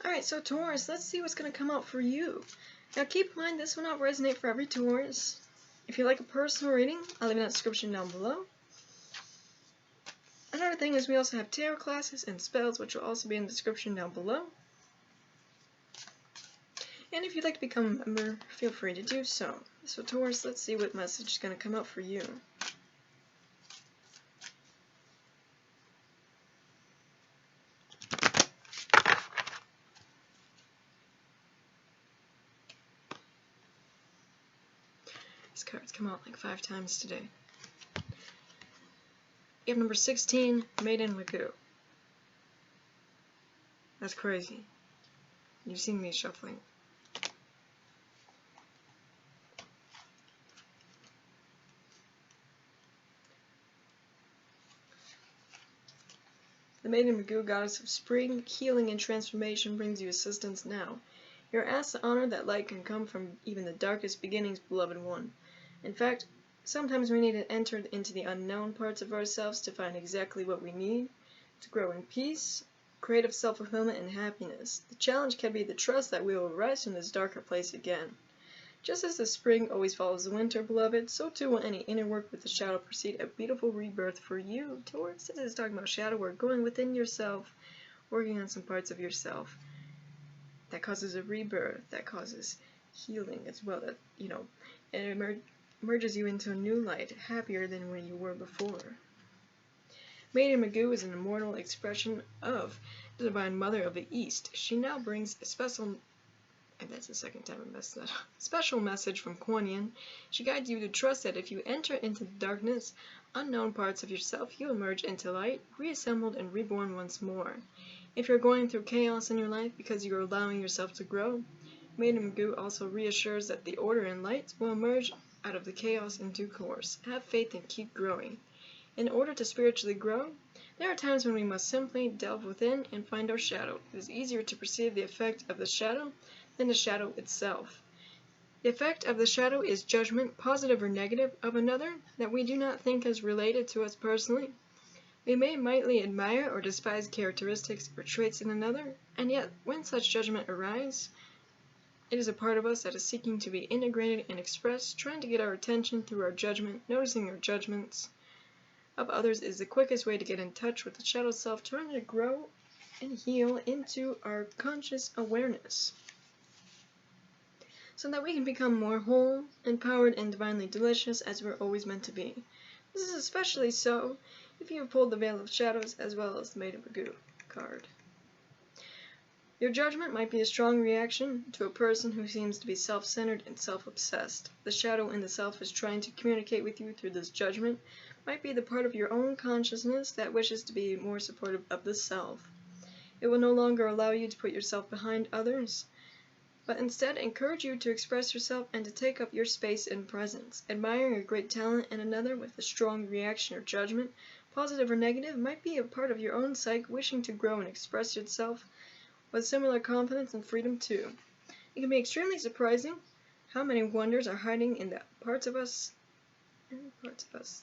Alright, so Taurus, let's see what's going to come out for you. Now keep in mind, this will not resonate for every Taurus. If you like a personal reading, I'll leave it in the description down below. Another thing is we also have tarot classes and spells, which will also be in the description down below. And if you'd like to become a member, feel free to do so. So Taurus, let's see what message is going to come out for you. These cards come out like 5 times today. You have number 16, Maiden Magoo. That's crazy. You've seen me shuffling. The Maiden Magoo, goddess of spring, healing, and transformation, brings you assistance now. You are asked to honor that light can come from even the darkest beginnings, beloved one. In fact, sometimes we need to enter into the unknown parts of ourselves to find exactly what we need to grow in peace, creative self-fulfillment, and happiness. The challenge can be the trust that we will rise from this darker place again. Just as the spring always follows the winter, beloved, so too will any inner work with the shadow precede a beautiful rebirth for you. Taurus, this is talking about shadow work, going within yourself, working on some parts of yourself. That causes a rebirth, that causes healing as well, that, and it merges you into a new light, happier than when you were before. Maiden Magoo is an immortal expression of the Divine Mother of the East. She now brings a special, and that's the second time I messed that up, special message from Kuan Yin. She guides you to trust that if you enter into the darkness, unknown parts of yourself, you emerge into light, reassembled and reborn once more. If you're going through chaos in your life because you're allowing yourself to grow, Maiden Magoo also reassures that the order and light will emerge out of the chaos in due course. Have faith and keep growing. In order to spiritually grow, there are times when we must simply delve within and find our shadow. It is easier to perceive the effect of the shadow than the shadow itself. The effect of the shadow is judgment, positive or negative, of another that we do not think is related to us personally. We may mightily admire or despise characteristics or traits in another, and yet when such judgment arises, it is a part of us that is seeking to be integrated and expressed, trying to get our attention through our judgment. Noticing our judgments of others is the quickest way to get in touch with the shadow self, trying to grow and heal into our conscious awareness, so that we can become more whole, empowered, and divinely delicious as we're always meant to be. This is especially so if you have pulled the Veil of Shadows as well as the Maiden Magoo card. Your judgment might be a strong reaction to a person who seems to be self-centered and self-obsessed. The shadow in the self is trying to communicate with you through this judgment. Might be the part of your own consciousness that wishes to be more supportive of the self. It will no longer allow you to put yourself behind others, but instead encourage you to express yourself and to take up your space in presence. Admiring a great talent in another with a strong reaction or judgment, positive or negative, might be a part of your own psyche wishing to grow and express itself with similar confidence and freedom too. It can be extremely surprising how many wonders are hiding in the parts of us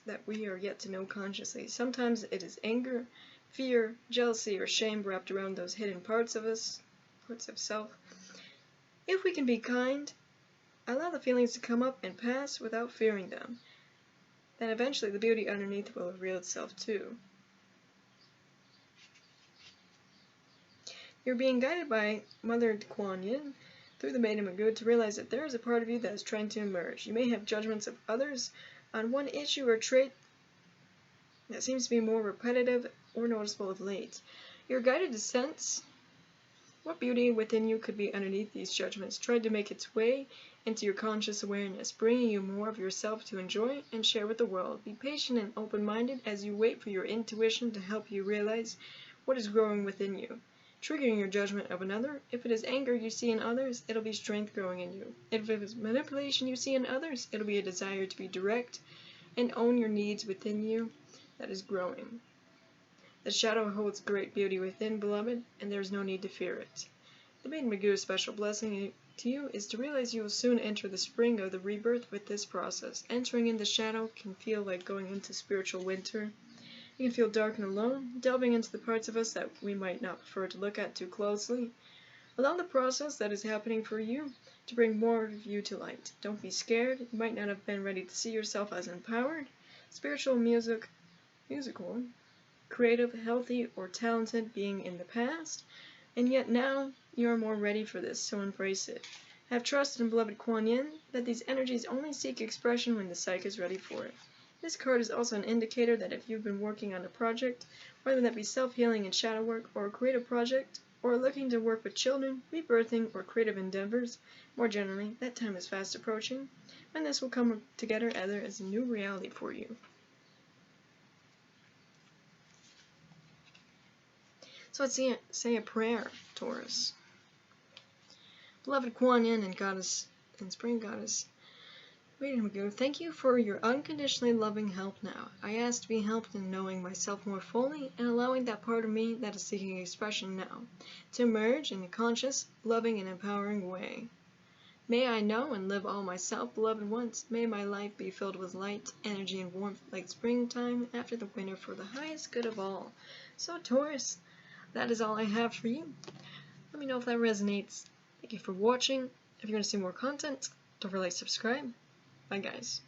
that we are yet to know consciously. Sometimes it is anger, fear, jealousy, or shame wrapped around those hidden parts of us, parts of self. If we can be kind, allow the feelings to come up and pass without fearing them, then eventually the beauty underneath will reveal itself too. You're being guided by Mother Kuan Yin through the Maiden Magoo to realize that there is a part of you that is trying to emerge. You may have judgments of others on one issue or trait that seems to be more repetitive or noticeable of late. You're guided to sense what beauty within you could be underneath these judgments, trying to make its way into your conscious awareness, bringing you more of yourself to enjoy and share with the world. Be patient and open-minded as you wait for your intuition to help you realize what is growing within you, triggering your judgment of another. If it is anger you see in others, it'll be strength growing in you. If it is manipulation you see in others, it'll be a desire to be direct and own your needs within you that is growing. The shadow holds great beauty within, beloved, and there is no need to fear it. The Maiden Magoo's special blessing to you is to realize you will soon enter the spring of the rebirth with this process. Entering in the shadow can feel like going into spiritual winter. You can feel dark and alone, delving into the parts of us that we might not prefer to look at too closely. Allow the process that is happening for you to bring more of you to light. Don't be scared. You might not have been ready to see yourself as empowered, spiritual, musical, creative, healthy, or talented being in the past, and yet now you are more ready for this, so embrace it. Have trust in beloved Kuan Yin that these energies only seek expression when the psyche is ready for it. This card is also an indicator that if you've been working on a project, whether that be self-healing and shadow work, or a creative project, or looking to work with children, rebirthing, or creative endeavors, more generally, that time is fast approaching, and this will come together as a new reality for you. So let's say a prayer, Taurus. Beloved Kuan Yin and Goddess and Spring Goddess, here we go. Thank you for your unconditionally loving help now. I ask to be helped in knowing myself more fully and allowing that part of me that is seeking expression now to emerge in a conscious, loving, and empowering way. May I know and live all myself, beloved ones. May my life be filled with light, energy, and warmth like springtime after the winter for the highest good of all. So, Taurus, that is all I have for you. Let me know if that resonates. Thank you for watching. If you want to see more content, don't forget to subscribe. Bye, guys.